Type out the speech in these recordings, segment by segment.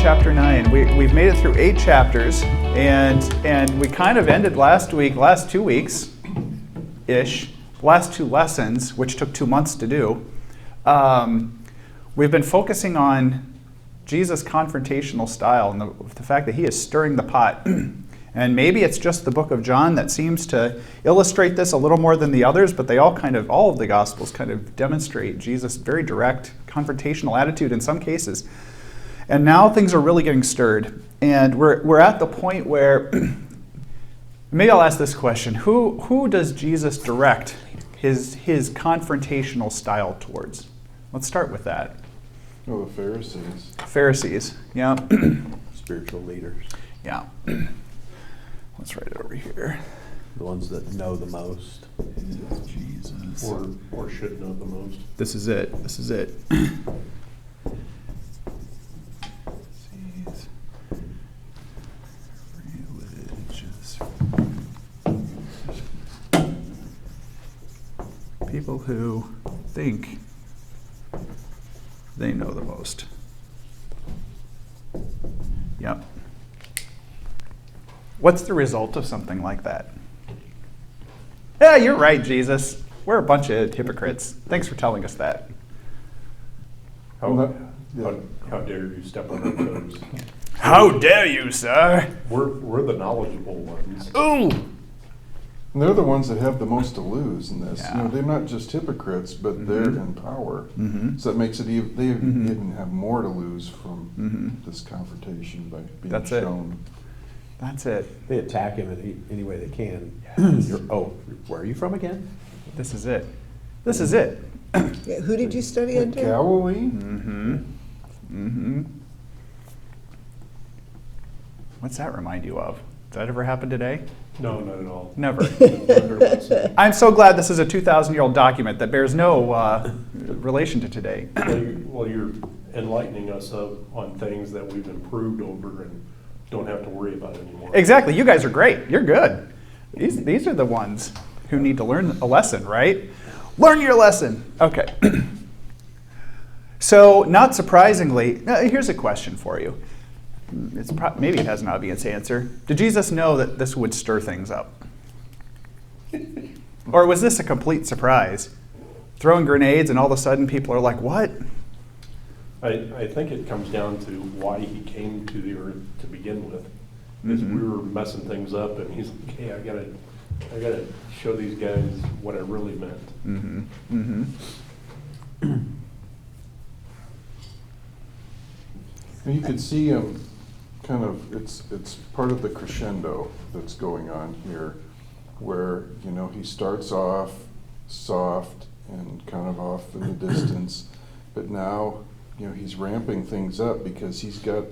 chapter 9. We've made it through 8 chapters, and we kind of ended last 2 weeks-ish, last 2 lessons, which took 2 months to do. We've been focusing on Jesus' confrontational style and the fact that he is stirring the pot. And maybe it's just the book of John that seems to illustrate this a little more than the others, but all of the Gospels kind of demonstrate Jesus' very direct, confrontational attitude in some cases. And now things are really getting stirred. And we're at the point where, maybe I'll ask this question. Who does Jesus direct his confrontational style towards? Let's start with that. Well, the Pharisees. Pharisees, yeah. Spiritual leaders. Yeah. Let's write it over here. The ones that know the most. Jesus. Or should know the most. This is it. Religious. People who think they know the most. Yep. What's the result of something like that? Yeah, you're right, Jesus. We're a bunch of hypocrites. Thanks for telling us that. How dare you step on our toes? How dare you, sir? We're the knowledgeable ones. Ooh! And they're the ones that have the most to lose in this. Yeah. They're not just hypocrites, but they're in power. Mm-hmm. So that makes it even, they even have more to lose from this confrontation by being shown. That's it. They attack him in any way they can. Where are you from again? This is it. This is it. Yeah, who did you study under? Galilee? What's that remind you of? Does that ever happen today? No, not at all. Never. I'm so glad this is a 2,000-year-old document that bears no relation to today. Well, you're enlightening us on things that we've improved over and don't have to worry about anymore. Exactly. You guys are great. You're good. These are the ones who need to learn a lesson, right? Learn your lesson. Okay. So, not surprisingly, here's a question for you. Maybe it has an obvious answer. Did Jesus know that this would stir things up? Or was this a complete surprise? Throwing grenades and all of a sudden people are like, what? I think it comes down to why he came to the earth to begin with. Is we were messing things up, and he's like, hey, I gotta show these guys what I really meant. And you could see him kind of, it's part of the crescendo that's going on here, where, he starts off soft and kind of off in the distance, but now, he's ramping things up because he's got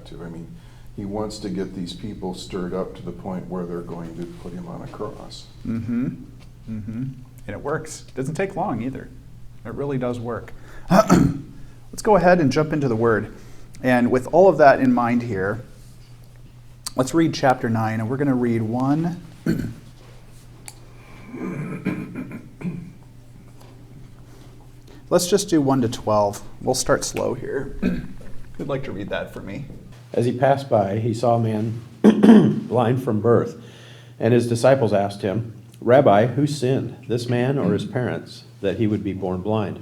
to. I mean, he wants to get these people stirred up to the point where they're going to put him on a cross. And it works. It doesn't take long either. It really does work. Let's go ahead and jump into the Word. And with all of that in mind here, let's read chapter 9, and we're going to read 1. Let's just do 1 to 12. We'll start slow here. Who'd like to read that for me? As he passed by, he saw a man blind from birth, and his disciples asked him, Rabbi, who sinned, this man or his parents, that he would be born blind?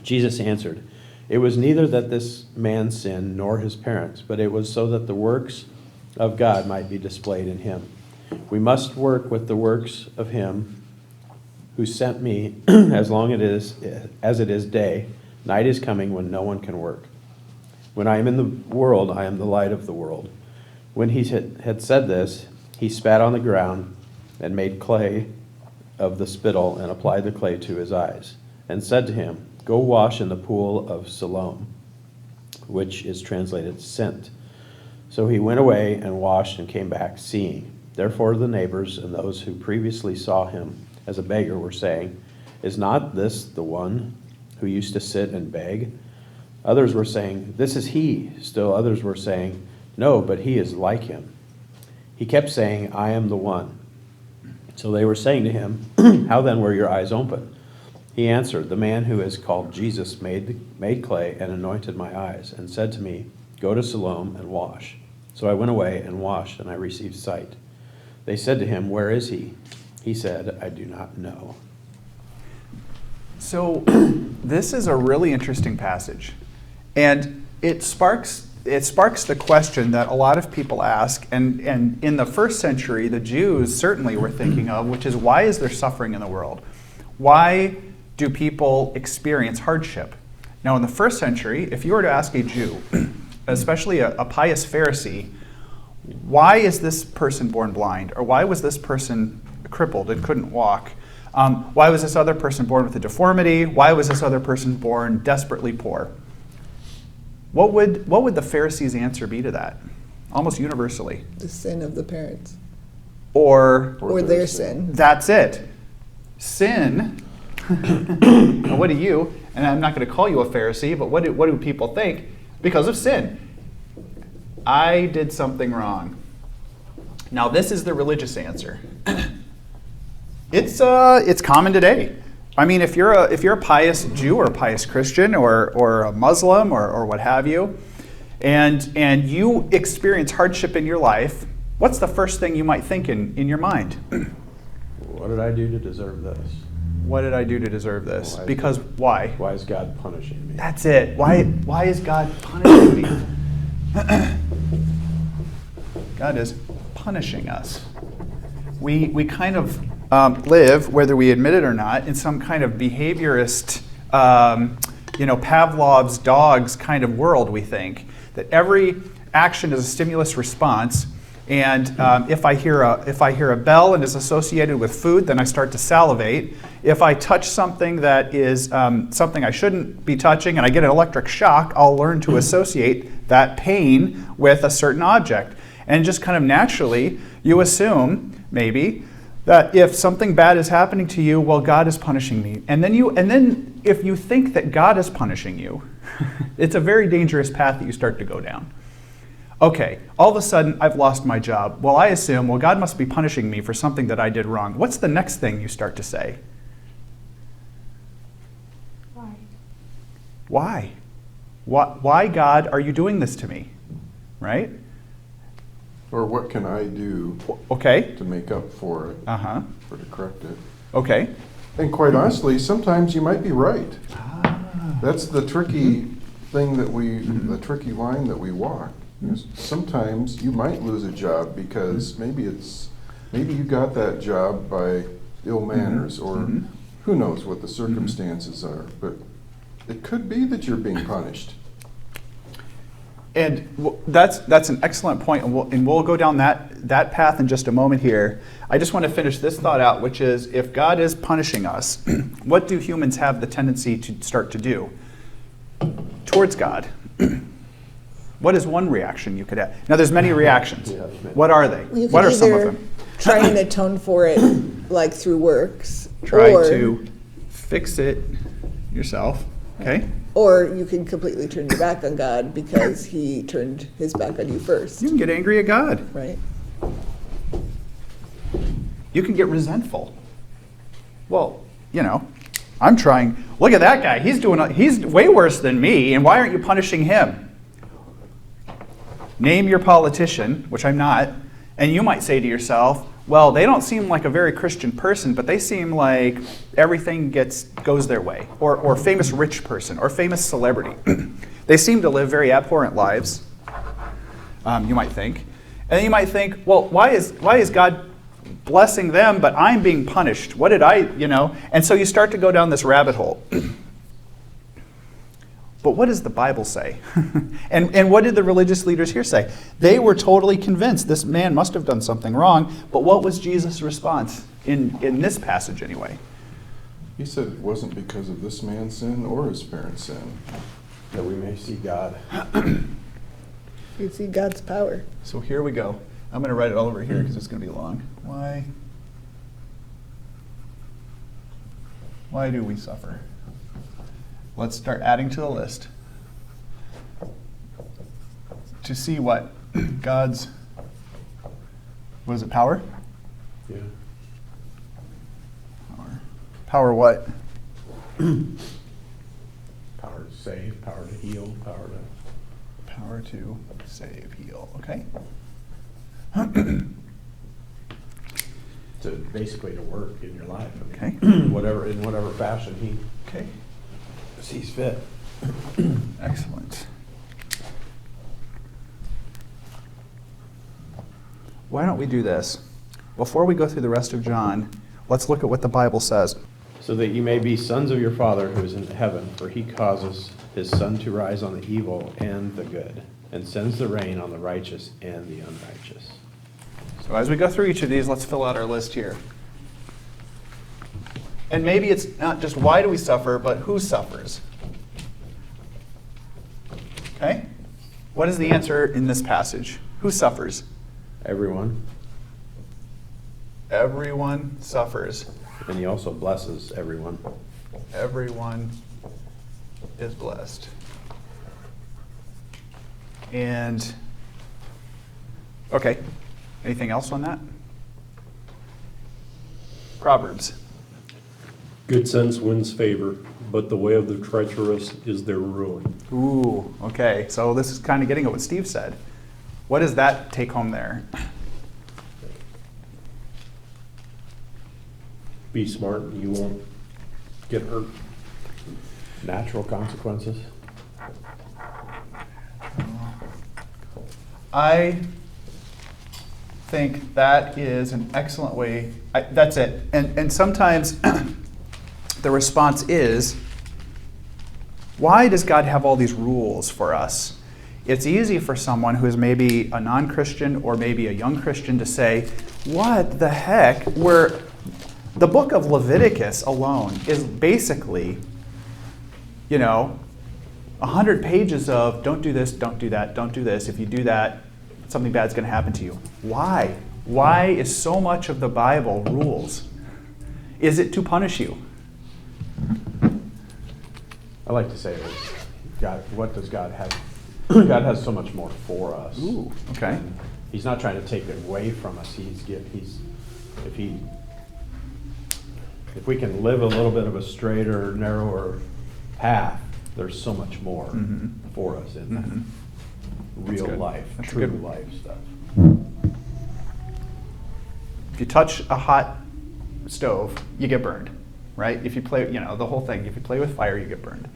Jesus answered, It was neither that this man sinned nor his parents, but it was so that the works of God might be displayed in him. We must work with the works of him who sent me as long as it is day. Night is coming when no one can work. When I am in the world, I am the light of the world. When he had said this, he spat on the ground and made clay of the spittle and applied the clay to his eyes, and said to him, Go wash in the pool of Siloam, which is translated sent. So he went away and washed and came back seeing. Therefore the neighbors and those who previously saw him as a beggar were saying, Is not this the one who used to sit and beg? Others were saying, This is he. Still others were saying, No, but he is like him. He kept saying, I am the one. So they were saying to him, How then were your eyes open? He answered, "The man who is called Jesus made clay and anointed my eyes, and said to me, 'Go to Siloam and wash.' So I went away and washed, and I received sight." They said to him, "Where is he?" He said, "I do not know." So this is a really interesting passage, and it sparks the question that a lot of people ask, and in the first century, the Jews certainly were thinking of, which is, why is there suffering in the world? Why do people experience hardship? Now, in the first century, if you were to ask a Jew, especially a pious Pharisee, why is this person born blind? Or why was this person crippled and couldn't walk? Why was this other person born with a deformity? Why was this other person born desperately poor? What would the Pharisees' answer be to that? Almost universally. The sin of the parents. Or Their sin. That's it. Sin. And what do you, and I'm not going to call you a Pharisee, but what do people think? Because of sin. I did something wrong. Now, this is the religious answer. It's common today. I mean, if you're a pious Jew or a pious Christian or a Muslim or what have you, and you experience hardship in your life, what's the first thing you might think in your mind? What did I do to deserve this? What did I do to deserve this? Why is Because God- why? Why is God punishing me? That's it. Why is God punishing me? God is punishing us. We kind of live, whether we admit it or not, in some kind of behaviorist, Pavlov's dogs kind of world. We think that every action is a stimulus response, and if I hear a bell and is associated with food, then I start to salivate. If I touch something that is something I shouldn't be touching, and I get an electric shock, I'll learn to associate that pain with a certain object, and just kind of naturally, you assume maybe that if something bad is happening to you, well, God is punishing me. And then if you think that God is punishing you, it's a very dangerous path that you start to go down. Okay, all of a sudden, I've lost my job. Well, I assume, well, God must be punishing me for something that I did wrong. What's the next thing you start to say? Why? Why, God, are you doing this to me? Right? Or what can I do Okay. to make up for it, Uh-huh. or to correct it? Okay. And quite honestly, sometimes you might be right. That's the tricky thing the tricky line that we walk. Is sometimes you might lose a job because maybe you got that job by ill manners, or who knows what the circumstances are, but it could be that you're being punished. And that's an excellent point, and we'll go down that path in just a moment here. I just want to finish this thought out, which is, if God is punishing us, what do humans have the tendency to start to do towards God? What is one reaction you could have? Now, there's many reactions. Yeah, there's many. What are they? You What can are some of either them? try and atone for it, like through works, Try or, to fix it yourself. Okay? or you can completely turn your back on God because He turned His back on you first, You can get angry at God. right? You can get resentful. Well, I'm trying. Look at that guy. He's way worse than me, and why aren't you punishing him? Name your politician, which I'm not, and you might say to yourself, well, they don't seem like a very Christian person, but they seem like everything goes their way. Or famous rich person, or famous celebrity. They seem to live very abhorrent lives, you might think. And then you might think, well, why is God blessing them, but I'm being punished? What did I, And so you start to go down this rabbit hole. But what does the Bible say? and what did the religious leaders here say? They were totally convinced this man must have done something wrong, but what was Jesus' response in this passage anyway? He said it wasn't because of this man's sin or his parents' sin. That we may see God. You see God's power. So here we go. I'm going to write it all over here because it's going to be long. Why do we suffer? Let's start adding to the list to see what God's, was it power? Yeah. Power what? Power to save, power to heal, Power to save, heal. Okay. to basically to work in your life. Okay. Whatever fashion he Okay. sees fit. Excellent. Why don't we do this? Before we go through the rest of John, let's look at what the Bible says. So that you may be sons of your Father who is in heaven, for he causes his sun to rise on the evil and the good, and sends the rain on the righteous and the unrighteous. So as we go through each of these, let's fill out our list here. And maybe it's not just why do we suffer, but who suffers? Okay? What is the answer in this passage? Who suffers? Everyone. Everyone suffers. And he also blesses everyone. Everyone is blessed. And, okay, anything else on that? Proverbs. Good sense wins favor, but the way of the treacherous is their ruin. Ooh, okay, so this is kind of getting at what Steve said. What does that take home there? Be smart and you won't get hurt. Natural consequences. I think that is an excellent way. That's it. And sometimes the response is, why does God have all these rules for us? It's easy for someone who is maybe a non-Christian or maybe a young Christian to say, what the heck? The book of Leviticus alone is basically, 100 pages of don't do this, don't do that, don't do this. If you do that, something bad's going to happen to you. Why? Why is so much of the Bible rules? Is it to punish you? I like to say this. God, what does God have? God has so much more for us. Ooh, okay. And he's not trying to take it away from us. If we can live a little bit of a straighter, narrower path, there's so much more for us in that real good. life, That's true good. life stuff. If you touch a hot stove, you get burned, right? If you play, the whole thing, if you play with fire, you get burned.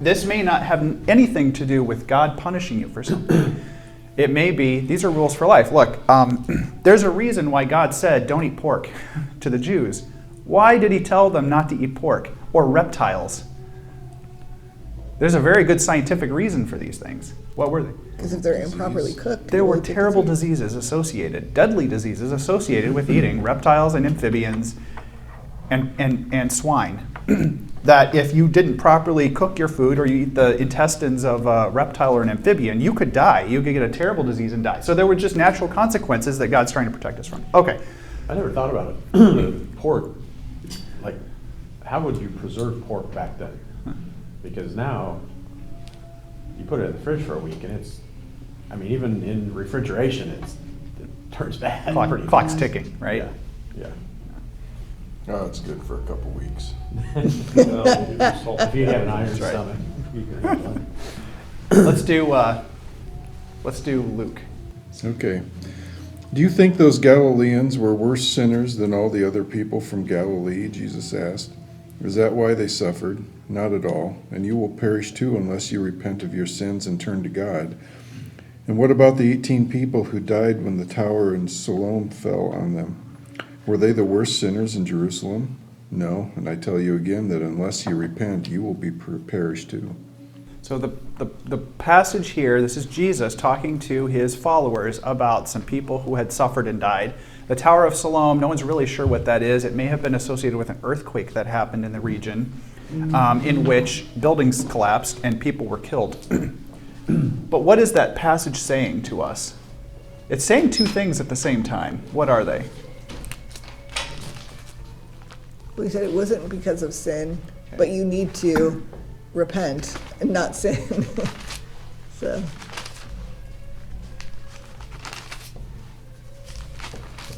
This may not have anything to do with God punishing you for something. It may be, these are rules for life. Look, there's a reason why God said, don't eat pork to the Jews. Why did he tell them not to eat pork or reptiles? There's a very good scientific reason for these things. What were they? Because if they're improperly cooked. There were they'll take terrible disease. diseases associated, deadly diseases associated with eating reptiles and amphibians and swine. That if you didn't properly cook your food or you eat the intestines of a reptile or an amphibian, you could die. You could get a terrible disease and die. So there were just natural consequences that God's trying to protect us from. Okay. I never thought about it. Pork, like, how would you preserve pork back then? Because now, you put it in the fridge for a week and even in refrigeration, it turns bad. pretty Clock's fast. ticking, right? Yeah. Oh, it's good for a couple weeks. If you have an iron That's right. stomach, you can handle it. Let's do Luke. Okay. Do you think those Galileans were worse sinners than all the other people from Galilee? Jesus asked. Is that why they suffered? Not at all. And you will perish too unless you repent of your sins and turn to God. And what about the 18 people who died when the tower in Siloam fell on them? Were they the worst sinners in Jerusalem? No, and I tell you again that unless you repent, you will be perished too. So the passage here, this is Jesus talking to his followers about some people who had suffered and died. The Tower of Siloam, no one's really sure what that is. It may have been associated with an earthquake that happened in the region in which buildings collapsed and people were killed. But what is that passage saying to us? It's saying two things at the same time. What are they? We said it wasn't because of sin, but you need to repent and not sin.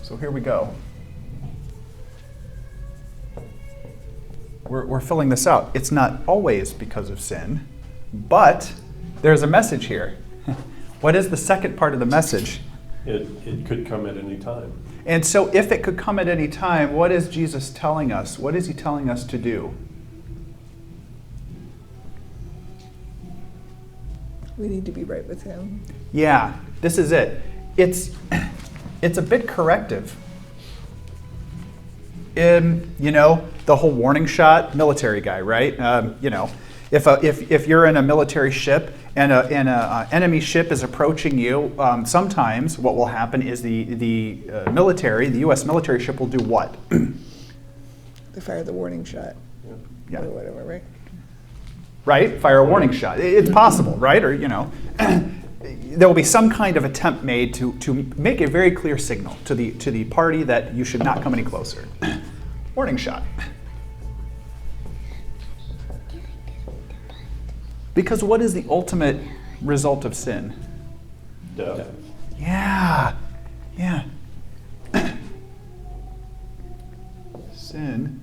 So here we go. we're filling this out. It's not always because of sin, but there's a message here. What is the second part of the message? It could come at any time. And so if it could come at any time, what is Jesus telling us? What is he telling us to do? We need to be right with him. Yeah, this is it. It's a bit corrective. The whole warning shot, military guy, right? If you're in a military ship and an enemy ship is approaching you, sometimes what will happen is the U.S. military ship will do what? They fire the warning shot. Yeah. Or whatever, right? Right? Fire a warning shot. It's possible, right? Or, there will be some kind of attempt made to make a very clear signal to the party that you should not come any closer. Warning shot. Because what is the ultimate result of sin? Death. Yeah. Sin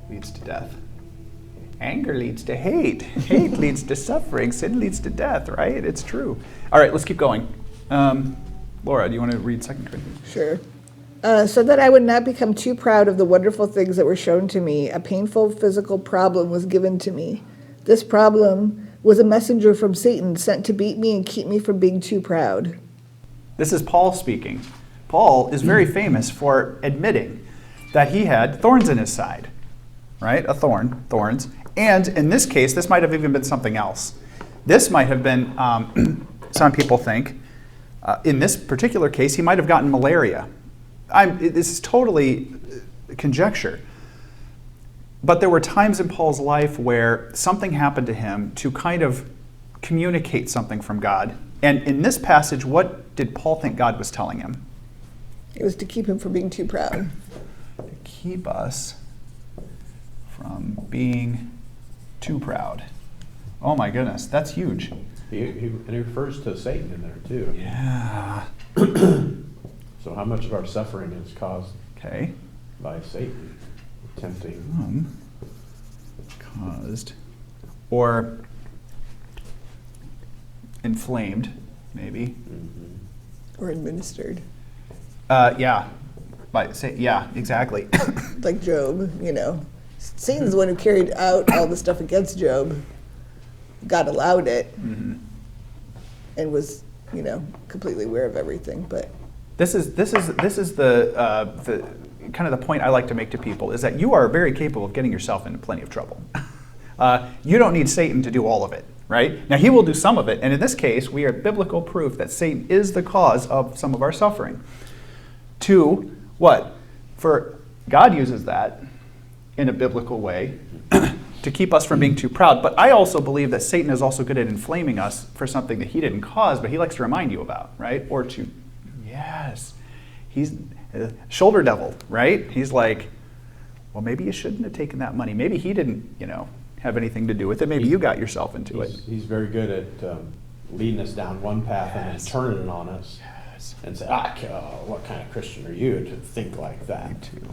leads to death. Anger leads to hate. Hate leads to suffering. Sin leads to death, right? It's true. All right, let's keep going. Laura, do you want to read 2 Corinthians? Sure. So that I would not become too proud of the wonderful things that were shown to me, a painful physical problem was given to me. This problem was a messenger from Satan sent to beat me and keep me from being too proud. This is Paul speaking. Paul is very famous for admitting that he had thorns in his side, right? Thorns. And in this case, this might have even been something else. This might have been, some people think, in this particular case, he might have gotten malaria. This is totally conjecture. But there were times in Paul's life where something happened to him to kind of communicate something from God. And in this passage, what did Paul think God was telling him? It was to keep him from being too proud. To keep us from being too proud. Oh my goodness, that's huge. And he refers to Satan in there too. Yeah. So how much of our suffering is caused Okay. by Satan tempting? Caused or inflamed, maybe. Mm-hmm. Or administered. Yeah. Yeah, exactly. Like Job, Satan's the one who carried out all the stuff against Job. God allowed it and was, completely aware of everything. But This is the kind of the point I like to make to people is that you are very capable of getting yourself into plenty of trouble. You don't need Satan to do all of it, right? Now he will do some of it, and in this case, we are biblical proof that Satan is the cause of some of our suffering. Two, what? For God uses that in a biblical way to keep us from being too proud. But I also believe that Satan is also good at inflaming us for something that he didn't cause, but he likes to remind you about, right? Or to, yes, he's a shoulder devil, right? He's like, well, maybe you shouldn't have taken that money. Maybe he didn't, have anything to do with it. Maybe you got yourself into it. He's very good at leading us down one path and then turning it on us. Yes. And say, what kind of Christian are you to think like that? Too.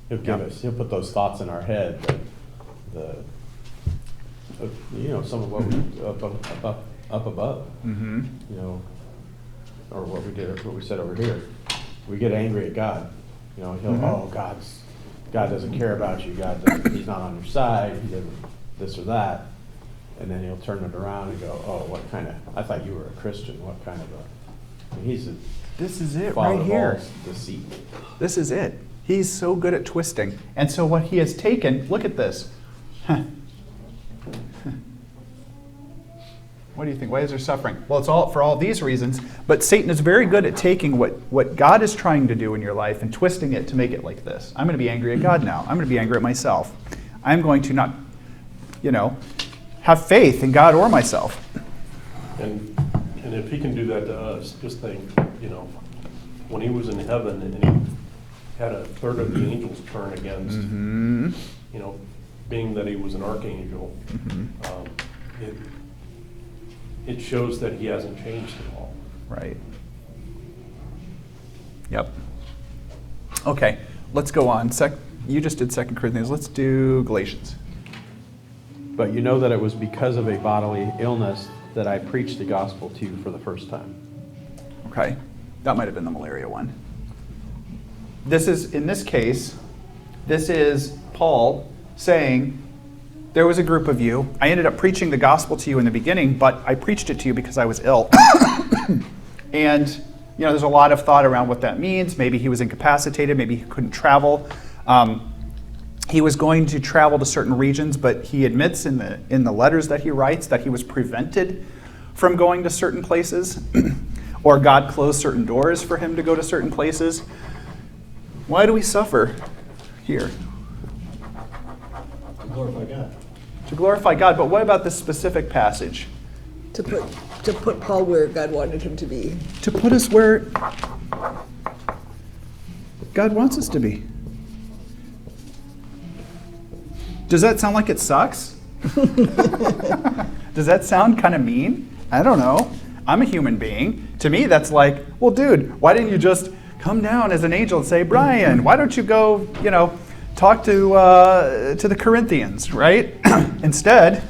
He'll give us, he'll put those thoughts in our head, some of what we up above, Mm-hmm. or what we said over here. We get angry at God. He'll, God doesn't care about you. He's not on your side. He doesn't this or that. And then he'll turn it around and go, I thought you were a Christian. What kind of This is it father right of here. all deceit. This is it. He's so good at twisting. And so what he has taken, look at this. What do you think? Why is there suffering? Well, it's all for all these reasons, but Satan is very good at taking what God is trying to do in your life and twisting it to make it like this. I'm going to be angry at God now. I'm going to be angry at myself. I'm going to not, have faith in God or myself. And if he can do that to us, just think, when he was in heaven and he had a third of the angels turn against, being that he was an archangel, it shows that he hasn't changed at all. Right. Yep. Okay, let's go on. You just did 2 Corinthians. Let's do Galatians. But you know that it was because of a bodily illness that I preached the gospel to you for the first time. Okay. That might have been the malaria one. This is, in this case, this is Paul saying, there was a group of you. I ended up preaching the gospel to you in the beginning, but I preached it to you because I was ill. And, there's a lot of thought around what that means. Maybe he was incapacitated. Maybe he couldn't travel. He was going to travel to certain regions, but he admits in the letters that he writes that he was prevented from going to certain places, or God closed certain doors for him to go to certain places. Why do we suffer here? To glorify God. To glorify God, but what about this specific passage? To put Paul where God wanted him to be. To put us where God wants us to be. Does that sound like it sucks? Does that sound kind of mean? I don't know. I'm a human being. To me, that's like, well, dude, why didn't you just come down as an angel and say, Brian, why don't you go, talk to the Corinthians, right? Instead,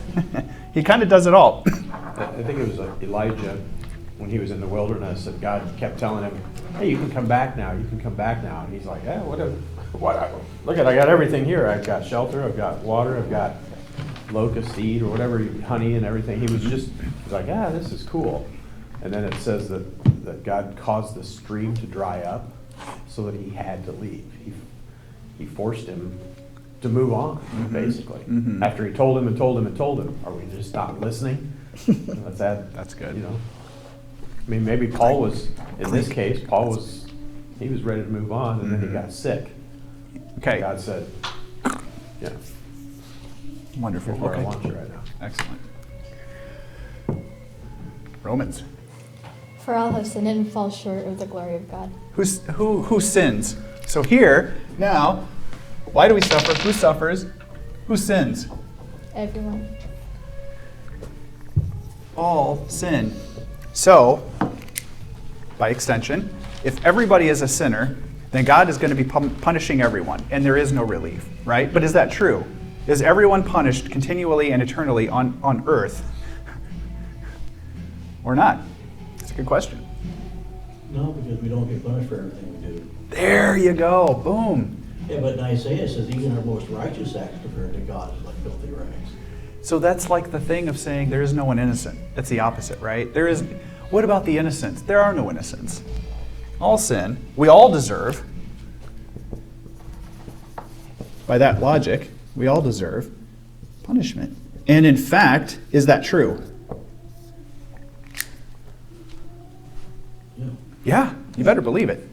he kind of does it all. I think it was Elijah when he was in the wilderness that God kept telling him, hey, you can come back now, you can come back now. And he's like, yeah, whatever. Look I got everything here. I've got shelter, I've got water, I've got locust seed or whatever, honey and everything. He's like, this is cool. And then it says that God caused the stream to dry up so that he had to leave. He forced him to move on, basically. Mm-hmm. After he told him and told him and told him. Are we just stop listening? That's good. I mean, maybe Paul was, in this case, he was ready to move on, and then he got sick. Okay. God said, yeah. Wonderful. Here's where Okay. I want you right now. Excellent. Romans. For all have sinned and fall short of the glory of God. Who sins? So here, now, why do we suffer? Who suffers? Who sins? Everyone. All sin. So, by extension, if everybody is a sinner, then God is going to be punishing everyone, and there is no relief, right? But is that true? Is everyone punished continually and eternally on earth? Or not? That's a good question. No, because we don't get punished for everything we do. There you go. Boom. Yeah, but in Isaiah it says even our most righteous acts compared to God is like filthy rags. So that's like the thing of saying there is no one innocent. That's the opposite, right? What about the innocents? There are no innocents. All sin. We all deserve. By that logic, we all deserve punishment. And in fact, is that true? Yeah. Yeah, you better believe it.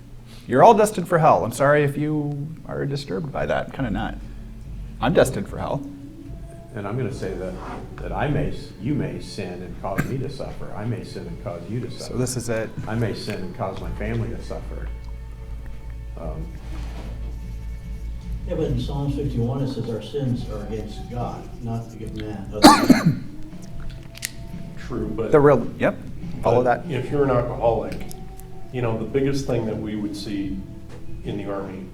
You're all destined for hell. I'm sorry if you are disturbed by that. Kind of not. I'm destined for hell. And I'm going to say that you may sin and cause me to suffer. I may sin and cause you to suffer. So this is it. I may sin and cause my family to suffer. Yeah, but in Psalms 51 it says our sins are against God, not against man. True, but. Yep. Follow but that. If you're an alcoholic, the biggest thing that we would see in the Army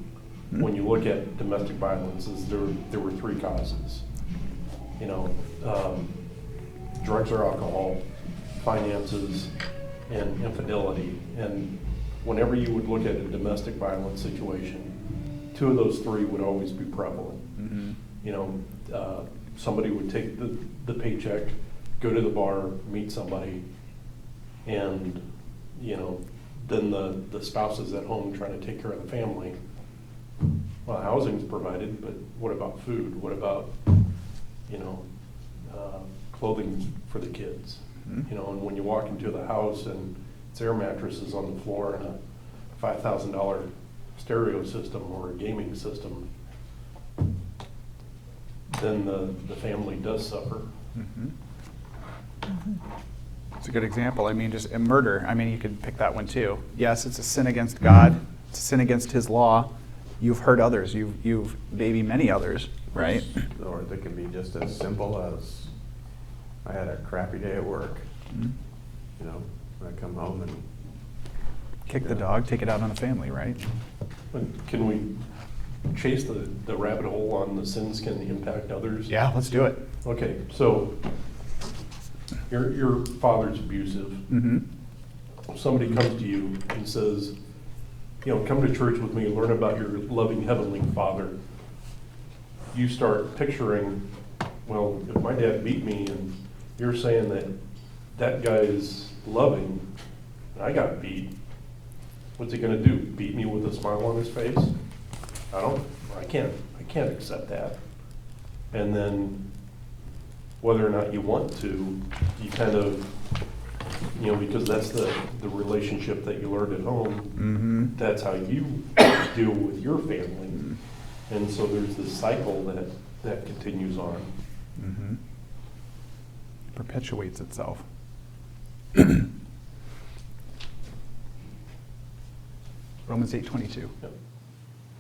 when you look at domestic violence is there were three causes. Drugs or alcohol, finances, and infidelity. And whenever you would look at a domestic violence situation, two of those three would always be prevalent. Mm-hmm. Somebody would take the paycheck, go to the bar, meet somebody, and then the spouse is at home trying to take care of the family. Well, housing's provided, but what about food? What about clothing for the kids? Mm-hmm. And when you walk into the house and it's air mattresses on the floor and a $5,000 stereo system or a gaming system, then the family does suffer. Mm-hmm. Mm-hmm. It's a good example. I mean, just a murder. I mean, you could pick that one too. Yes, it's a sin against God. It's a sin against His law. You've hurt others. You've maybe many others, right? Or it can be just as simple as I had a crappy day at work. Mm-hmm. I come home and Kick the dog, take it out on the family, right? But can we chase the rabbit hole on the sins can impact others? Yeah, let's do it. Okay, so your father's abusive. Mm-hmm. Somebody comes to you and says, come to church with me, learn about your loving heavenly Father. You start picturing, well, if my dad beat me and you're saying that guy is loving and I got beat, what's he gonna do? Beat me with a smile on his face? I can't accept that. And then whether or not you want to, you kind of, because that's the relationship that you learned at home, Mm-hmm. that's how you deal with your family. And so there's this cycle that continues on. Mm-hmm. Perpetuates itself. Romans 8:22.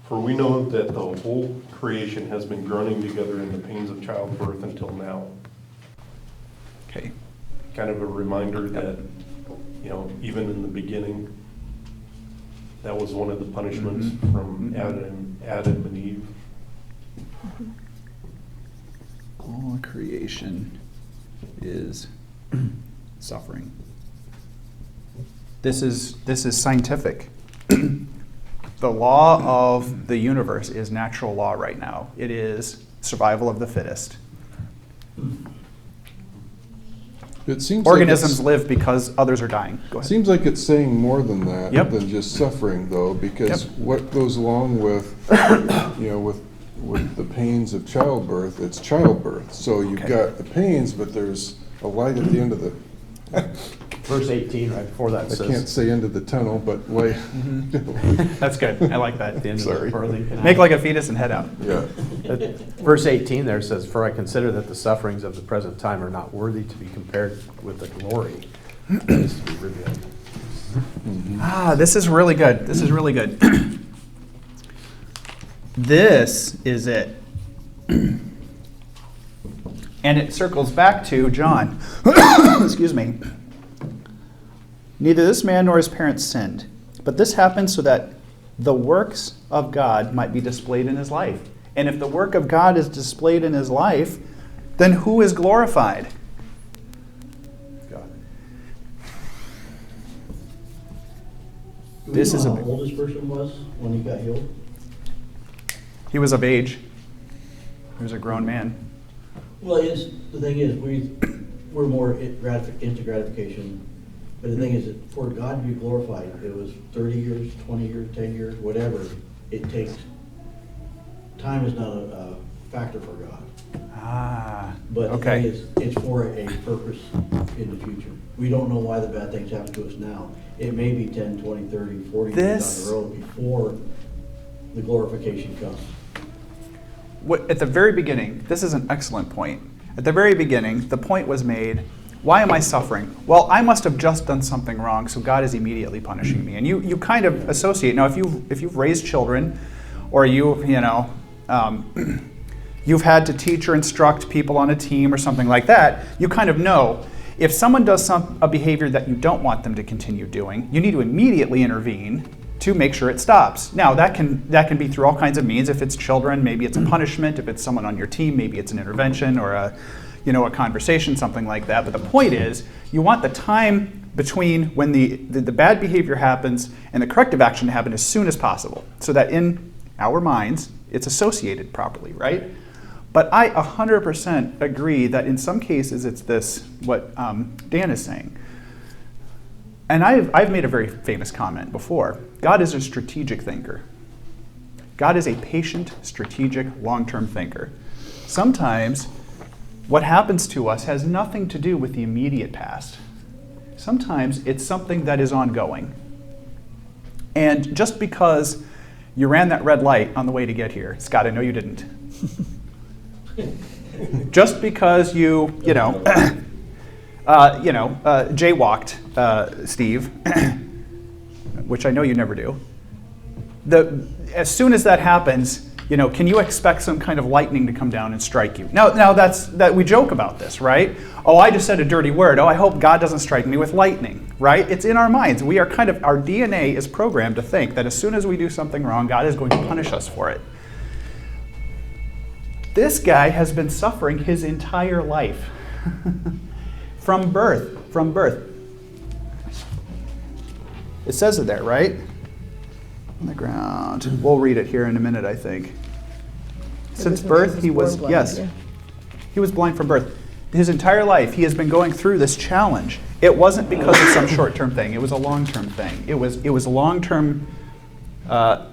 For we know that the whole creation has been groaning together in the pains of childbirth until now. Okay. Kind of a reminder that, even in the beginning, that was one of the punishments Mhm. from Mhm. Adam and Eve. All creation is suffering. This is scientific. The law of the universe is natural law right now. It is survival of the fittest. It seems Organisms like live because others are dying. Go ahead. seems like it's saying more than that, Yep. than just suffering, though, because Yep. what goes along with, with the pains of childbirth, it's childbirth. So you've Okay. got the pains, but there's a light at the end of the, Verse 18, right before that I says. can't say end of the tunnel, but wait. That's good. I like that. At the end Sorry. of the pearly canal. Make like a fetus and head out. Yeah. Verse 18 there says, "For I consider that the sufferings of the present time are not worthy to be compared with the glory that is to be revealed." This is really good. This is really good. This is it. And it circles back to John. Excuse me. Neither this man nor his parents sinned, but this happened so that the works of God might be displayed in his life. And if the work of God is displayed in his life, then who is glorified? God. Do we This know is a how big- old this person was when he got healed? He was of age. He was a grown man. Well, the thing is, we're more into gratification, but the thing is, that for God to be glorified, it was 30 years, 20 years, 10 years, whatever it takes. Time is not a factor for God. But the thing Okay. is, it's for a purpose in the future. We don't know why the bad things happen to us now. It may be 10, 20, 30, 40 years This- down the road before the glorification comes. At the very beginning, this is an excellent point. At the very beginning, the point was made, why am I suffering? Well, I must have just done something wrong, so God is immediately punishing me. And you kind of associate, now if you've raised children, or you've had to teach or instruct people on a team or something like that, you kind of know if someone does a behavior that you don't want them to continue doing, you need to immediately intervene to make sure it stops. Now, that can be through all kinds of means. If it's children, maybe it's a punishment. If it's someone on your team, maybe it's an intervention or a conversation, something like that. But the point is, you want the time between when the bad behavior happens and the corrective action to happen as soon as possible, so that in our minds, it's associated properly, right? But I 100% agree that in some cases it's this, what Dan is saying. And I've made a very famous comment before. God is a strategic thinker. God is a patient, strategic, long-term thinker. Sometimes what happens to us has nothing to do with the immediate past. Sometimes it's something that is ongoing. And just because you ran that red light on the way to get here, Scott, I know you didn't. Just because you jaywalked, Steve, which I know you never do. As soon as that happens, can you expect some kind of lightning to come down and strike you? Now that we joke about this, right? Oh, I just said a dirty word. Oh, I hope God doesn't strike me with lightning, right? It's in our minds. We are our DNA is programmed to think that as soon as we do something wrong, God is going to punish us for it. This guy has been suffering his entire life. From birth. It says it there, right? On the ground. We'll read it here in a minute, I think. Since birth, he was, yes, he was blind from birth. His entire life, he has been going through this challenge. It wasn't because of some short-term thing. It was a long-term thing. It was a long-term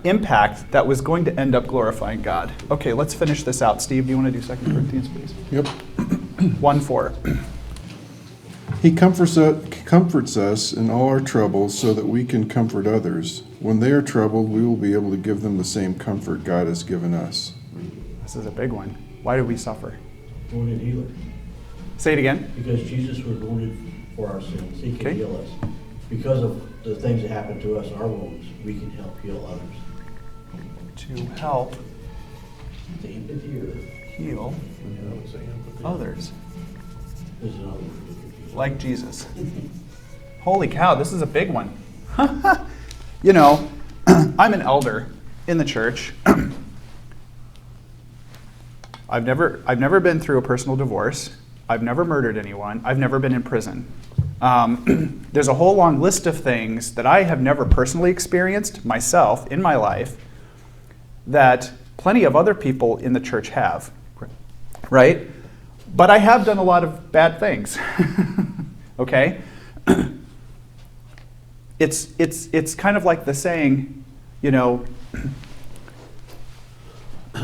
impact that was going to end up glorifying God. Okay, let's finish this out. Steve, do you want to do 2 Corinthians, please? Yep. 1:4. He comforts us in all our troubles so that we can comfort others. When they are troubled, we will be able to give them the same comfort God has given us. This is a big one. Why do we suffer? Wounded healer. Say it again. Because Jesus was wounded for our sins. He can Okay. heal us. Because of the things that happen to us, our wounds, we can help heal others. To help The empathy or heal I would say empathy. others. there's another word. Like Jesus. Holy cow, this is a big one. You know, I'm an elder in the church. I've never been through a personal divorce. I've never murdered anyone. I've never been in prison. There's a whole long list of things that I have never personally experienced myself in my life that plenty of other people in the church have, right? But I have done a lot of bad things, okay? It's kind of like the saying, you know,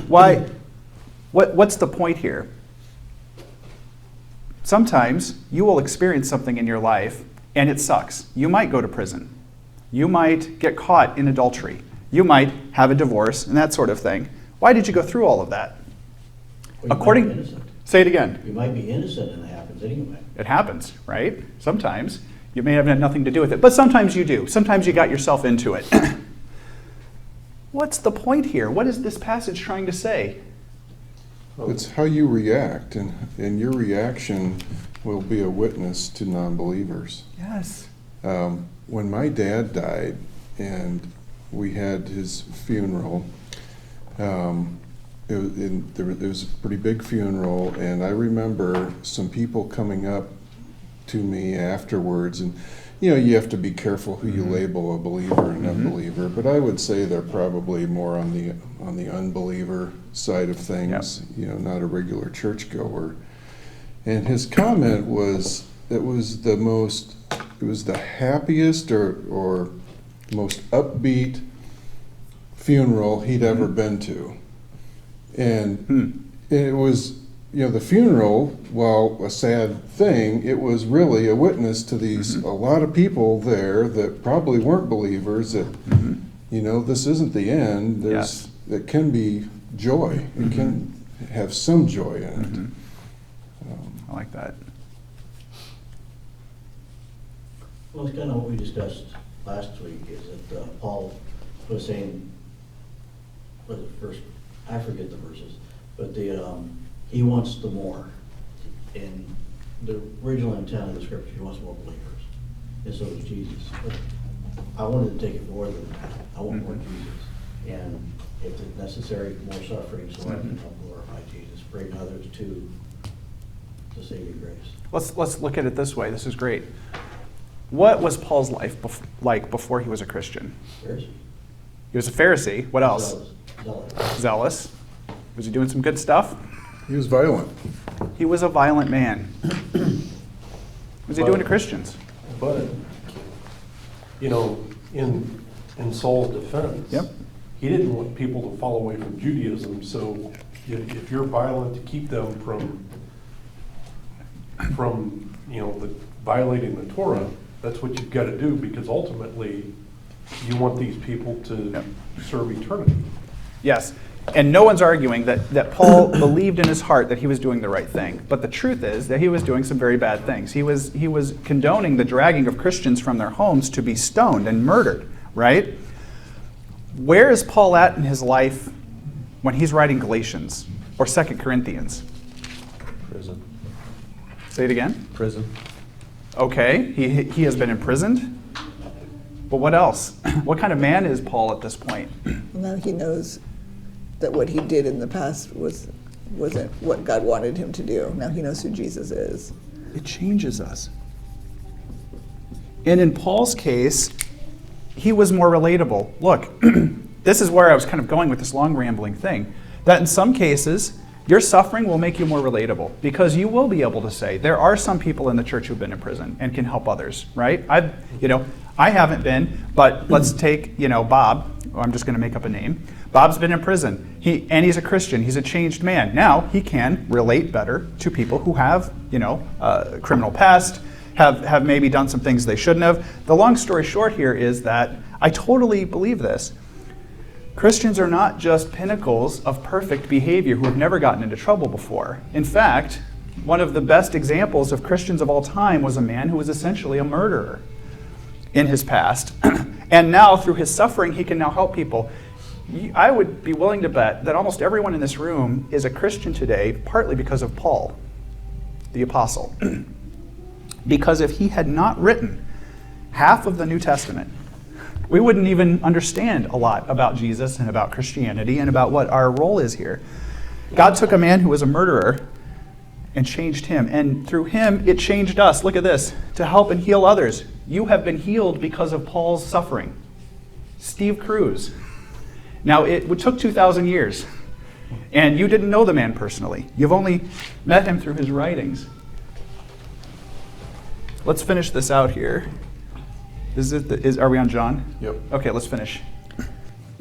what's the point here? Sometimes you will experience something in your life and it sucks. You might go to prison. You might get caught in adultery. You might have a divorce and that sort of thing. Why did you go through all of that? Well, you might be innocent. Say it again. You might be innocent and it happens anyway. It happens, right? Sometimes. You may have had nothing to do with it, but sometimes you do. Sometimes you got yourself into it. What's the point here? What is this passage trying to say? It's how you react, and your reaction will be a witness to non-believers. Yes. When my dad died and we had his funeral, it was a pretty big funeral, and I remember some people coming up to me afterwards, and you know, you have to be careful who you label a believer and unbeliever, but I would say they're probably more on the unbeliever side of things, you know, not a regular churchgoer. And his comment was, it was the happiest or most upbeat funeral he'd ever been to. And it was, you know, the funeral, while a sad thing, it was really a witness to these, a lot of people there that probably weren't believers, that, you know, this isn't the end. It can be joy. It can have some joy in it. I like that. Well, it's kind of what we discussed last week, is that Paul was saying, was it first, I forget the verses, but he wants the more. And the original intent of the scripture, he wants more believers. And so does Jesus. But I wanted to take it more than that. I want more Jesus. And if it's necessary, more suffering so I can help glorify Jesus, bring others to the saving grace. Let's look at it this way. This is great. What was Paul's life like before he was a Christian? Pharisee. He was a Pharisee. What else? Zealous. Zealous. Was he doing some good stuff? He was violent. He was a violent man. What was he doing to Christians? But, you know, in Saul's defense, he didn't want people to fall away from Judaism, so if you're violent to keep them from you know, violating the Torah, that's what you've got to do, because ultimately you want these people to serve eternity. Yes. And no one's arguing that Paul believed in his heart that he was doing the right thing. But the truth is that he was doing some very bad things. He was condoning the dragging of Christians from their homes to be stoned and murdered, right? Where is Paul at in his life when he's writing Galatians or 2 Corinthians? Prison. Say it again. Prison. Okay, he has been imprisoned. But what else? What kind of man is Paul at this point? Now he knows that what he did in the past was wasn't what God wanted him to do. Now he knows who Jesus is. It changes us. And in Paul's case, he was more relatable. Look, this is where I was kind of going with this long rambling thing, that in some cases, your suffering will make you more relatable because you will be able to say, there are some people in the church who've been in prison and can help others, right? I haven't been, but let's take, Bob. I'm just going to make up a name. Bob's been in prison, and he's a Christian. He's a changed man. Now he can relate better to people who have, a criminal past, have maybe done some things they shouldn't have. The long story short here is that I totally believe this. Christians are not just pinnacles of perfect behavior who have never gotten into trouble before. In fact, one of the best examples of Christians of all time was a man who was essentially a murderer in his past. And now, through his suffering, he can now help people. I would be willing to bet that almost everyone in this room is a Christian today, partly because of Paul, the apostle. Because if he had not written half of the New Testament, we wouldn't even understand a lot about Jesus and about Christianity and about what our role is here. God took a man who was a murderer and changed him. And through him, it changed us. Look at this. To help and heal others. You have been healed because of Paul's suffering. Steve Cruz. Now, it took 2,000 years. And you didn't know the man personally. You've only met him through his writings. Let's finish this out here. Are we on John? Yep. Okay, let's finish.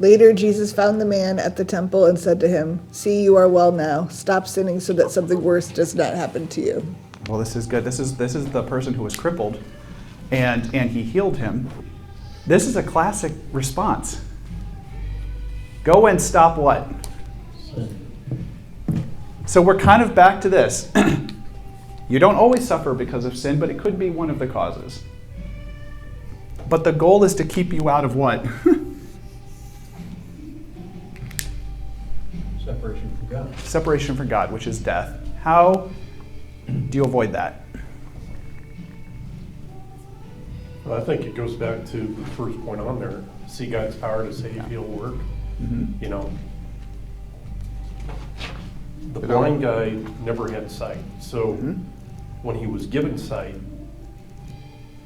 Later, Jesus found the man at the temple and said to him, "See, you are well now. Stop sinning so that something worse does not happen to you." Well, this is good. This is the person who was crippled, and he healed him. This is a classic response. Go and stop what? Sin. So we're kind of back to this. You don't always suffer because of sin, but it could be one of the causes. But the goal is to keep you out of what? Separation from God. Separation from God, which is death. How do you avoid that? Well, I think it goes back to the first point on there. See God's power to save, heal, work. Mm-hmm. The blind guy never had sight. So Mm-hmm. when he was given sight,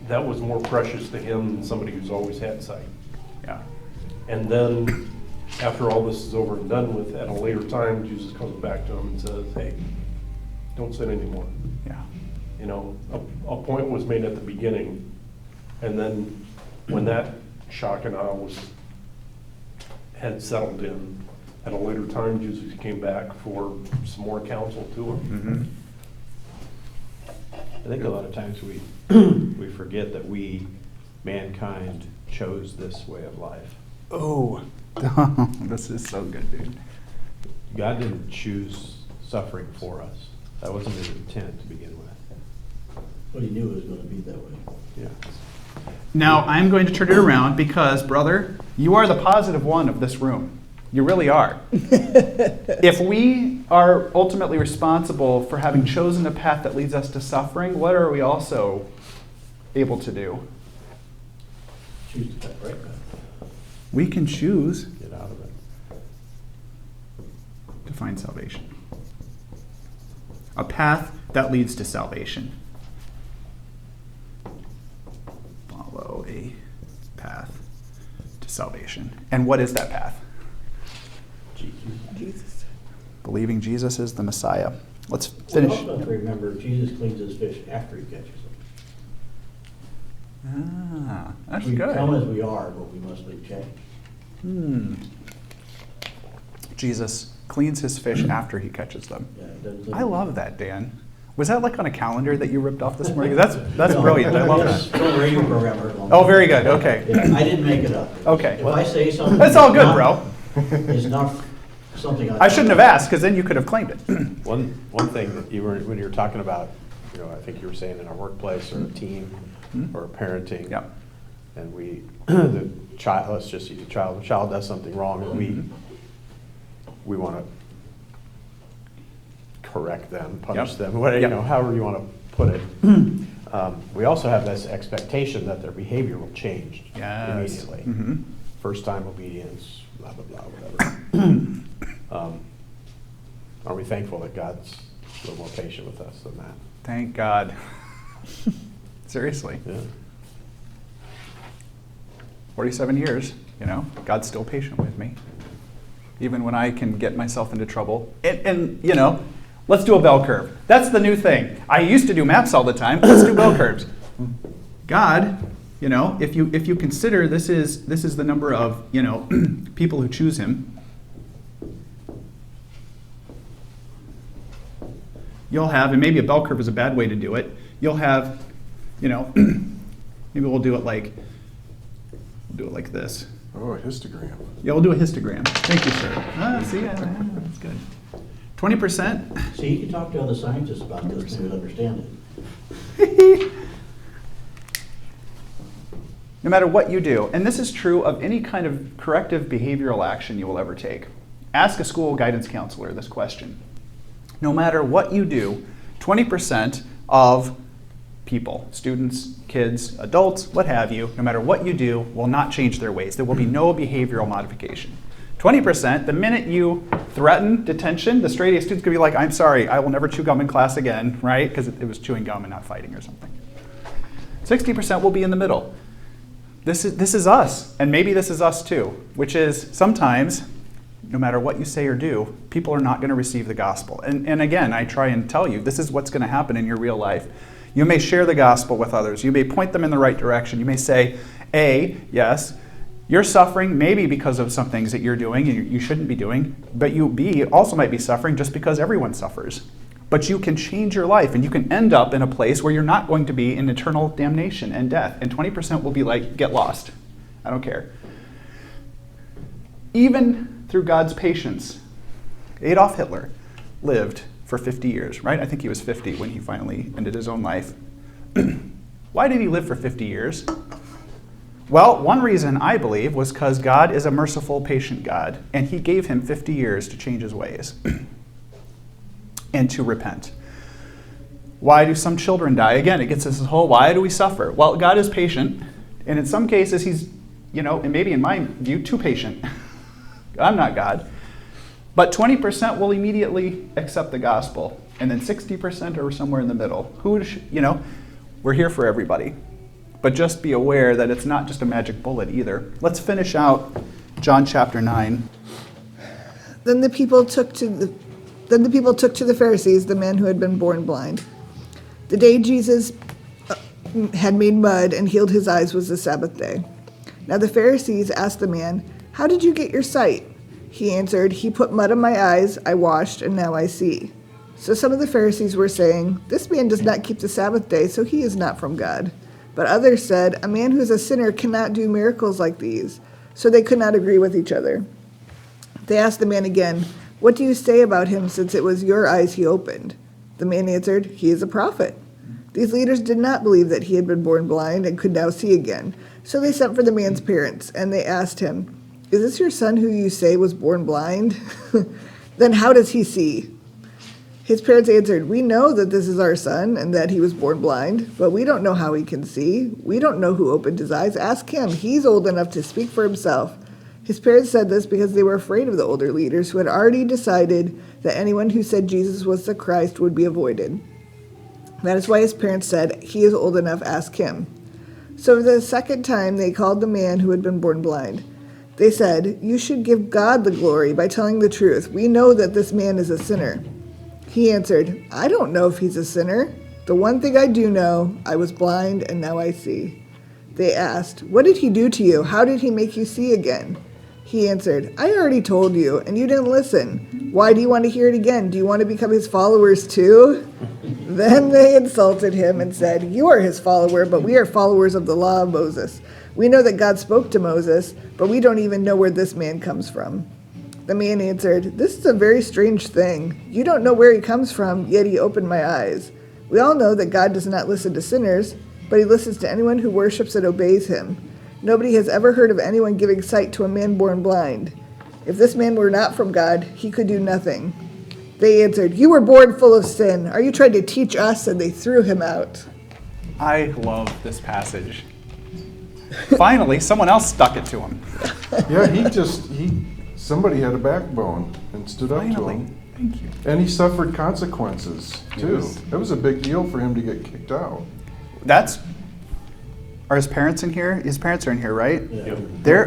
that was more precious to him than somebody who's always had sight. Yeah. And then after all this is over and done with, at a later time, Jesus comes back to him and says, hey, don't sin anymore. Yeah. A point was made at the beginning, and then when that shock and awe had settled in, at a later time, Jesus came back for some more counsel to him. Mm-hmm. I think a lot of times we we forget that we, mankind, chose this way of life. Oh, this is so good, dude. God didn't choose suffering for us. That wasn't his intent to begin with. But he knew it was going to be that way. Yeah. Now, I'm going to turn it around because, brother, you are the positive one of this room. You really are. If we are ultimately responsible for having chosen a path that leads us to suffering, what are we also able to do? Choose the path, right? We can choose Get out of it. to find salvation. A path that leads to salvation. Follow a path to salvation. And what is that path? Jesus. Believing Jesus is the Messiah. Let's We finish. also have to remember, Jesus cleans his fish after he catches them. Ah, that's We come as good. we are, but we must leave change. Jesus cleans his fish after he catches them. Yeah, it doesn't- I love that, Dan. Was that like on a calendar that you ripped off this morning? That's brilliant. I love Yes, that. from a radio program I heard long Oh, time. very good. Okay. Yeah, I didn't make it up. Okay. If I say something. That's all good, not- bro. It's not something I shouldn't have asked because then you could have claimed it. One thing that when you were talking about, I think you were saying in our workplace or a team or parenting. Yep. And the child, let's just use a child. The child does something wrong, and we want to correct them, punish Yep. them, whatever, Yep. however you want to put it. We also have this expectation that their behavior will change Yes. immediately. Mhm. First time obedience, blah, blah, blah, whatever. Are we thankful that God's a little more patient with us than that? Thank God. Seriously. Yeah. 47 years, God's still patient with me. Even when I can get myself into trouble. And let's do a bell curve. That's the new thing. I used to do maps all the time. Let's do bell curves. God, if you consider this is the number of, people who choose him, you'll have, and maybe a bell curve is a bad way to do it, you'll have, maybe we'll do it like this. Oh, a histogram. Yeah, we'll do a histogram. Thank you, sir. See, that's good. 20%. See, you can talk to other scientists about this, they would understand it. No matter what you do, and this is true of any kind of corrective behavioral action you will ever take. Ask a school guidance counselor this question. No matter what you do, 20% of people, students, kids, adults, what have you, no matter what you do, will not change their ways. There will be no behavioral modification. 20%, the minute you threaten detention, the straight A student's gonna be like, I'm sorry, I will never chew gum in class again, right? Because it was chewing gum and not fighting or something. 60% will be in the middle. This is us, and maybe this is us too, which is sometimes, no matter what you say or do, people are not going to receive the gospel. And again, I try and tell you, this is what's going to happen in your real life. You may share the gospel with others. You may point them in the right direction. You may say, A, yes, you're suffering maybe because of some things that you're doing and you shouldn't be doing, but you, B, also might be suffering just because everyone suffers. But you can change your life, and you can end up in a place where you're not going to be in eternal damnation and death. And 20% will be like, get lost. I don't care. Even through God's patience, Adolf Hitler lived for 50 years, right? I think he was 50 when he finally ended his own life. Why did he live for 50 years? Well, one reason, I believe, was because God is a merciful, patient God, and he gave him 50 years to change his ways. And to repent. Why do some children die? Again, it gets us this whole, why do we suffer? Well, God is patient, and in some cases he's, and maybe in my view, too patient. I'm not God. But 20% will immediately accept the gospel, and then 60% are somewhere in the middle. We're here for everybody. But just be aware that it's not just a magic bullet either. Let's finish out John chapter 9. Then the people took to the Pharisees the man who had been born blind. The day Jesus had made mud and healed his eyes was the Sabbath day. Now the Pharisees asked the man, "How did you get your sight?" He answered, "He put mud in my eyes, I washed, and now I see." So some of the Pharisees were saying, "This man does not keep the Sabbath day, so he is not from God." But others said, "A man who is a sinner cannot do miracles like these." So they could not agree with each other. They asked the man again, "What do you say about him, since it was your eyes he opened?" The man answered, "He is a prophet." These leaders did not believe that he had been born blind and could now see again. So they sent for the man's parents, and they asked him, "Is this your son who you say was born blind? Then how does he see?" His parents answered, "We know that this is our son and that he was born blind, but we don't know how he can see. We don't know who opened his eyes. Ask him. He's old enough to speak for himself." His parents said this because they were afraid of the older leaders who had already decided that anyone who said Jesus was the Christ would be avoided. That is why his parents said, "He is old enough, ask him." So for the second time they called the man who had been born blind. They said, "You should give God the glory by telling the truth. We know that this man is a sinner." He answered, "I don't know if he's a sinner. The one thing I do know, I was blind and now I see." They asked, "What did he do to you? How did he make you see again?" He answered, "I already told you, and you didn't listen. Why do you want to hear it again? Do you want to become his followers too?" Then they insulted him and said, "You are his follower, but we are followers of the law of Moses. We know that God spoke to Moses, but we don't even know where this man comes from." The man answered, "This is a very strange thing. You don't know where he comes from, yet he opened my eyes. We all know that God does not listen to sinners, but he listens to anyone who worships and obeys him. Nobody has ever heard of anyone giving sight to a man born blind. If this man were not from God, he could do nothing." They answered, "You were born full of sin. Are you trying to teach us?" And they threw him out. I love this passage. Finally, someone else stuck it to him. Yeah, somebody had a backbone and stood up to Finally. him. Thank you. And he suffered consequences, too. Yes. That was a big deal for him to get kicked out. Are his parents in here? His parents are in here, right? Yeah.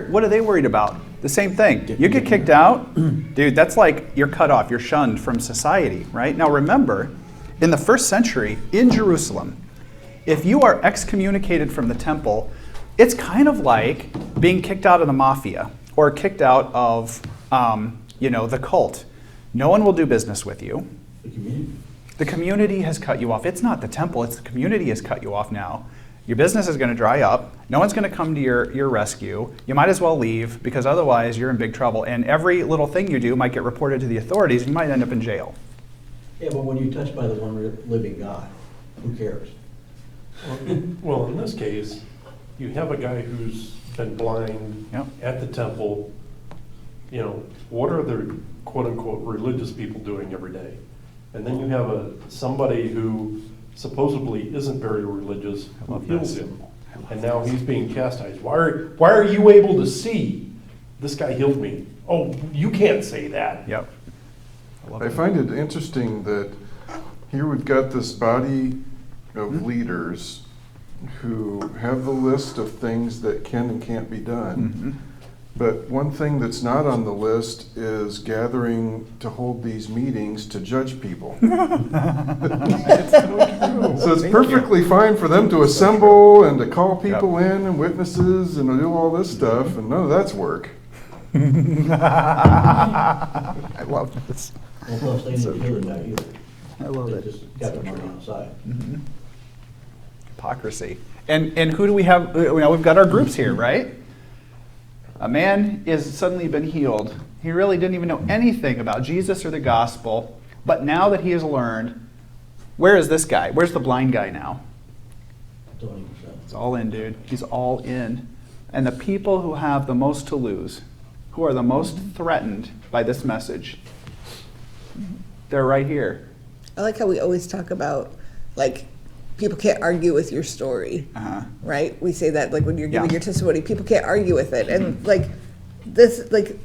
What are they worried about? The same thing. You get kicked out, dude, that's like you're cut off, you're shunned from society, right? Now remember, in the first century, in Jerusalem, if you are excommunicated from the temple, it's kind of like being kicked out of the mafia or kicked out of, the cult. No one will do business with you. The community. The community has cut you off. It's not the temple, it's the community has cut you off now. Your business is going to dry up. No one's going to come to your rescue. You might as well leave because otherwise you're in big trouble. And every little thing you do might get reported to the authorities and you might end up in jail. Yeah, but when you're touched by the one living God, who cares? Well, in this case, you have a guy who's been blind Yep. at the temple. What are the quote-unquote religious people doing every day? And then you have somebody who supposedly isn't very religious I who love heals this. him. And now he's being chastised. Why are you able to see? This guy healed me. Oh, you can't say that. Yep. I love I it. find it interesting that here we've got this body of leaders who have the list of things that can and can't be done. But one thing that's not on the list is gathering to hold these meetings to judge people. So it's perfectly fine for them to assemble and to call people in and witnesses and to do all this stuff, and none of that's work. I love this. Well, plus they didn't kill the guy either. I love They it. just got them on the outside. Hypocrisy. And who do we have? We've got our groups here, right? A man is suddenly been healed. He really didn't even know anything about Jesus or the gospel. But now that he has learned, where is this guy? Where's the blind guy now? 20%. He's all in, dude. He's all in. And the people who have the most to lose, who are the most threatened by this message, they're right here. I like how we always talk about, like, people can't argue with your story, right? We say that, like, when you're giving your testimony, people can't argue with it. And, like, this, like,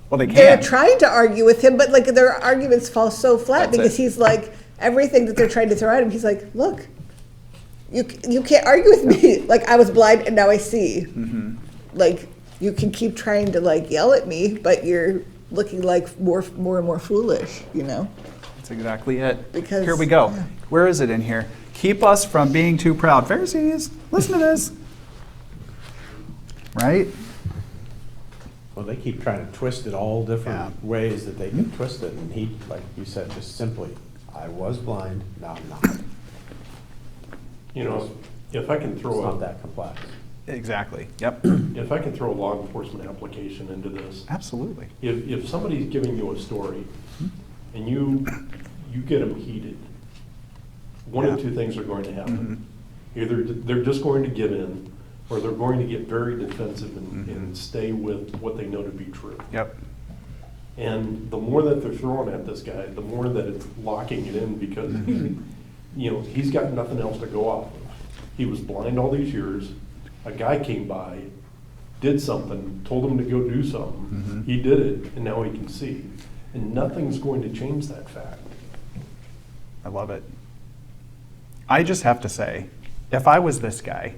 Well, they they're can't. trying to argue with him, but, like, their arguments fall so flat That's because it. he's like, everything that they're trying to throw at him, he's like, look, you can't argue with me. Like, I was blind and now I see. Like, you can keep trying to, like, yell at me, but you're looking like more and more foolish, That's exactly it. Because- here we go. yeah. Where is it in here? Keep us from being too proud. Pharisees, listen to this. Right? Well, they keep trying to twist it all different ways that they can twist it. And he, like you said, just simply, I was blind, now I'm not. If I can It's throw not that complex. Exactly. Yep. if I can throw a law enforcement application into this, Absolutely. if somebody's giving you a story and you get them heated, one of two things are going to happen. Either they're just going to give in, or they're going to get very defensive and stay with what they know to be true. Yep. And the more that they're throwing at this guy, the more that it's locking it in because he's got nothing else to go off of. He was blind all these years. A guy came by, did something, told him to go do something. He did it, and now he can see. And nothing's going to change that fact. I love it. I just have to say, if I was this guy,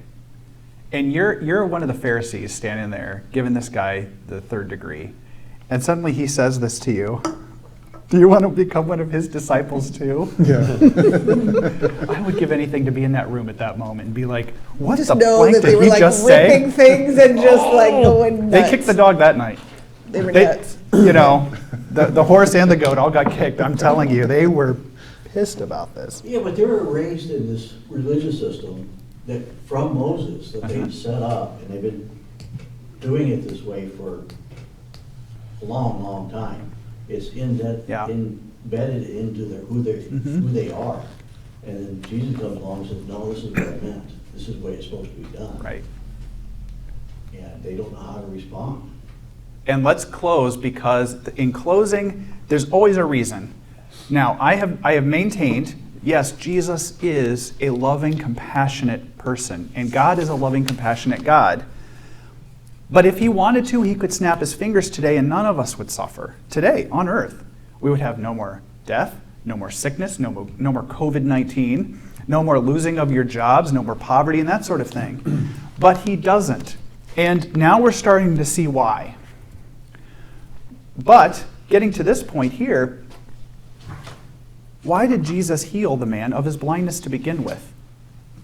and you're one of the Pharisees standing there giving this guy the third degree, and suddenly he says this to you, do you want to become one of his disciples too? Yeah. I would give anything to be in that room at that moment and be like, what Just the know blank that they did were, he like, just ripping say? things and just, like, going nuts. They kicked the dog that night. They were nuts. The horse and the goat all got kicked. I'm telling you, they were pissed about this. Yeah, but they were raised in this religious system that, from Moses, that they set up, and they've been doing it this way for a long, long time. It's embedded into who they are. And then Jesus comes along and says, no, this is what I meant. This is the way it's supposed to be done. Right. And they don't know how to respond. And let's close because in closing, there's always a reason. Now, I have maintained, yes, Jesus is a loving, compassionate person, and God is a loving, compassionate God. But if he wanted to, he could snap his fingers today and none of us would suffer today on earth. We would have no more death, no more sickness, no more COVID-19, no more losing of your jobs, no more poverty and that sort of thing. But he doesn't. And now we're starting to see why. But getting to this point here, why did Jesus heal the man of his blindness to begin with?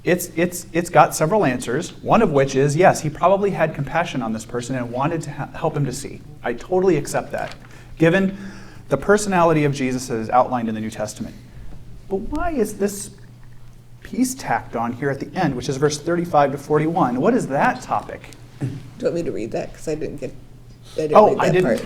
It's got several answers, one of which is, yes, he probably had compassion on this person and wanted to help him to see. I totally accept that, given the personality of Jesus as outlined in the New Testament. But why is this piece tacked on here at the end, which is verse 35 to 41? What is that topic? Do you want me to read that? Because I didn't read that didn't. part.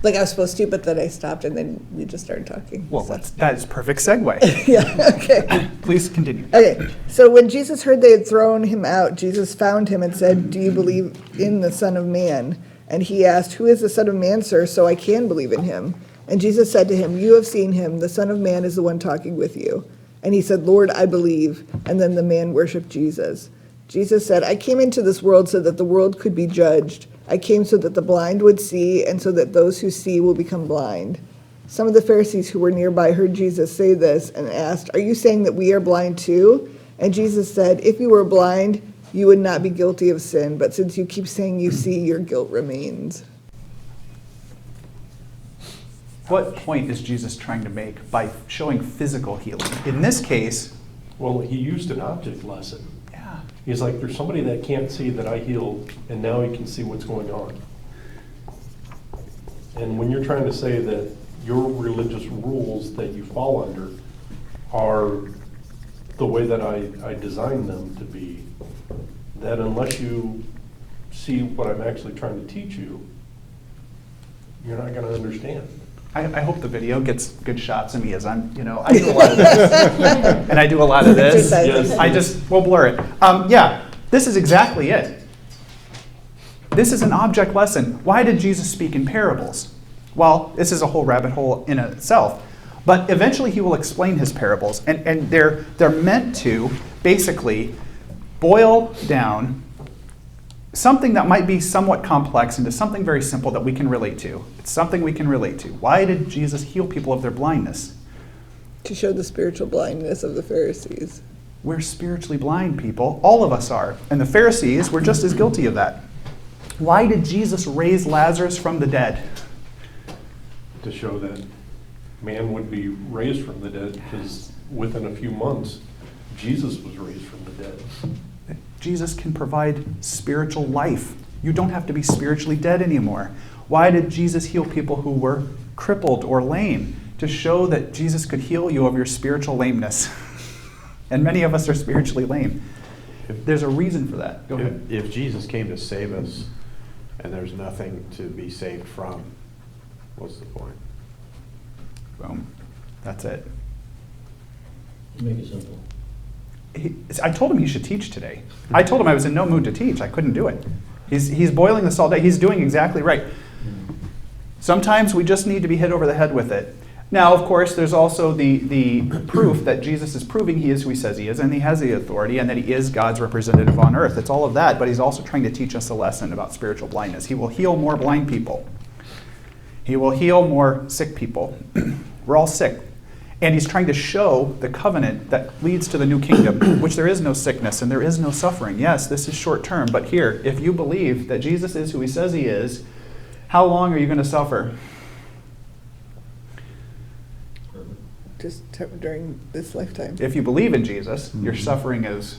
Like I was supposed to, but then I stopped and then we just started talking. Well, so. that is perfect segue. Yeah, okay. Please continue. Okay, so when Jesus heard they had thrown him out, Jesus found him and said, "Do you believe in the Son of Man?" And he asked, "Who is the Son of Man, sir, so I can believe in him?" And Jesus said to him, "You have seen him. The Son of Man is the one talking with you." And he said, "Lord, I believe." And then the man worshiped Jesus. Jesus said, "I came into this world so that the world could be judged. I came so that the blind would see, and so that those who see will become blind." Some of the Pharisees who were nearby heard Jesus say this and asked, "Are you saying that we are blind too?" And Jesus said, "If you were blind, you would not be guilty of sin, but since you keep saying you see, your guilt remains." What point is Jesus trying to make by showing physical healing? In this case, Well, he used an object lesson. yeah, He's like, there's somebody that can't see that I healed, and now he can see what's going on. And when you're trying to say that your religious rules that you fall under are the way that I designed them to be, that unless you see what I'm actually trying to teach you, you're not going to understand. I hope the video gets good shots of me as I do a lot of this. And I do a lot of this. Yes. We'll blur it. Yeah, this is exactly it. This is an object lesson. Why did Jesus speak in parables? Well, this is a whole rabbit hole in itself. But eventually he will explain his parables. And they're meant to basically boil down something that might be somewhat complex into something very simple that we can relate to. It's something we can relate to. Why did Jesus heal people of their blindness? To show the spiritual blindness of the Pharisees. We're spiritually blind people. All of us are. And the Pharisees were just as guilty of that. Why did Jesus raise Lazarus from the dead? To show that man would be raised from the dead, because within a few months, Jesus was raised from the dead. Jesus can provide spiritual life. You don't have to be spiritually dead anymore. Why did Jesus heal people who were crippled or lame? To show that Jesus could heal you of your spiritual lameness. And many of us are spiritually lame. There's a reason for that. Go ahead. If Jesus came to save us and there's nothing to be saved from, what's the point? Boom. That's it. Make it simple. I told him he should teach today. I told him I was in no mood to teach. I couldn't do it. He's boiling this all day. He's doing exactly right. Sometimes we just need to be hit over the head with it. Now, of course, there's also the proof that Jesus is proving he is who he says he is, and he has the authority, and that he is God's representative on earth. It's all of that, but he's also trying to teach us a lesson about spiritual blindness. He will heal more blind people. He will heal more sick people. We're all sick. And he's trying to show the covenant that leads to the new kingdom, which there is no sickness and there is no suffering. Yes, this is short term, but here, if you believe that Jesus is who he says he is, how long are you going to suffer? Just during this lifetime. If you believe in Jesus, your suffering is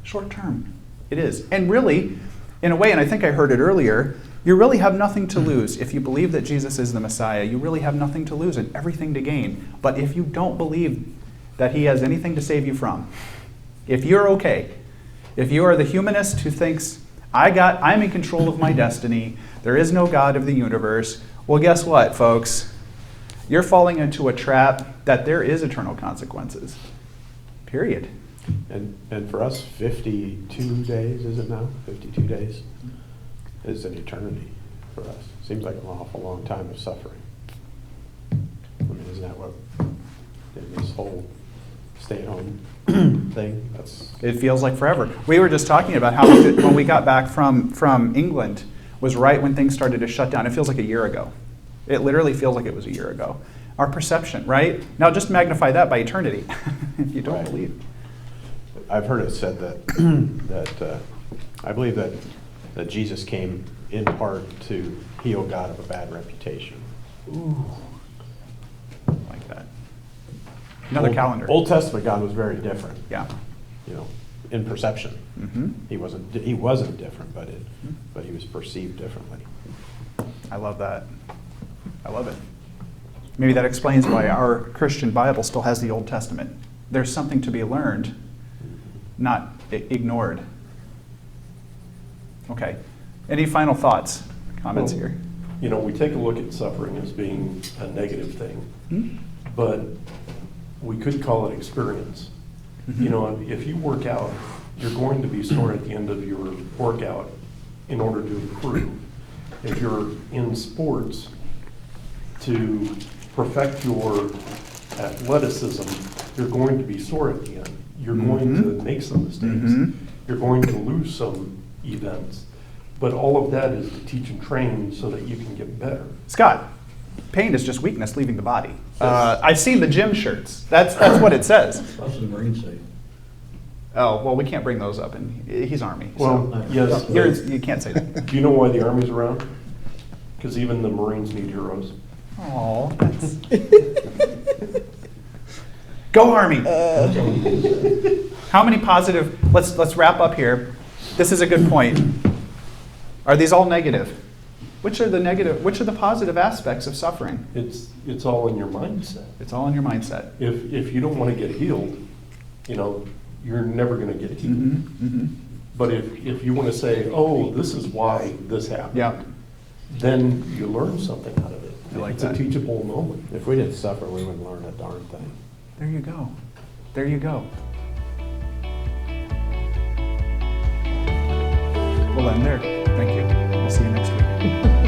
short term. It is. And really, in a way, and I think I heard it earlier, you really have nothing to lose. If you believe that Jesus is the Messiah, you really have nothing to lose and everything to gain. But if you don't believe that he has anything to save you from, if you're okay, if you are the humanist who thinks, I'm in control of my destiny, there is no God of the universe, well, guess what, folks? You're falling into a trap that there is eternal consequences. Period. And for us, 52 days, is it now? 52 days is an eternity for us. Seems like an awful long time of suffering. I mean, isn't that what in this whole stay-at-home thing? It feels like forever. We were just talking about how when we got back from England was right when things started to shut down. It feels like a year ago. It literally feels like it was a year ago. Our perception, right? Now just magnify that by eternity if you don't Right. believe. I've heard it said that, I believe that Jesus came in part to heal God of a bad reputation. Ooh. Like that. Another calendar. Old Testament God was very different, Yeah. in perception. Mm-hmm. He wasn't different, but he was perceived differently. I love that. I love it. Maybe that explains why our Christian Bible still has the Old Testament. There's something to be learned, not ignored. Okay. Any final thoughts, comments here? We take a look at suffering as being a negative thing, Hmm? but we could call it experience. Mhm. If you work out, you're going to be sore at the end of your workout in order to improve. If you're in sports, to perfect your athleticism, you're going to be sore at the end. You're going to Mhm. make some mistakes. Mhm. You're going to lose some events. But all of that is to teach and train so that you can get better. Scott, pain is just weakness leaving the body. Yes. I've seen the gym shirts. That's what it says. That's what the Marines say. Oh, well, we can't bring those up, and he's Army. Well, So. yes. You can't say that. Do you know why the Army's around? Because even the Marines need heroes. Oh, that's... Go Army! How many positive... Let's wrap up here. This is a good point. Are these all negative? Which are the positive aspects of suffering? It's all in your mindset. It's all in your mindset. If you don't want to get healed, you're never going to get healed. Mm-hmm, mm-hmm. But if you want to say, oh, this is why this happened, Yeah. then you learn something out of it. I like It's that. a teachable moment. If we didn't suffer, we wouldn't learn a darn thing. There you go. There you go. We'll end there. Thank you. We'll see you next week.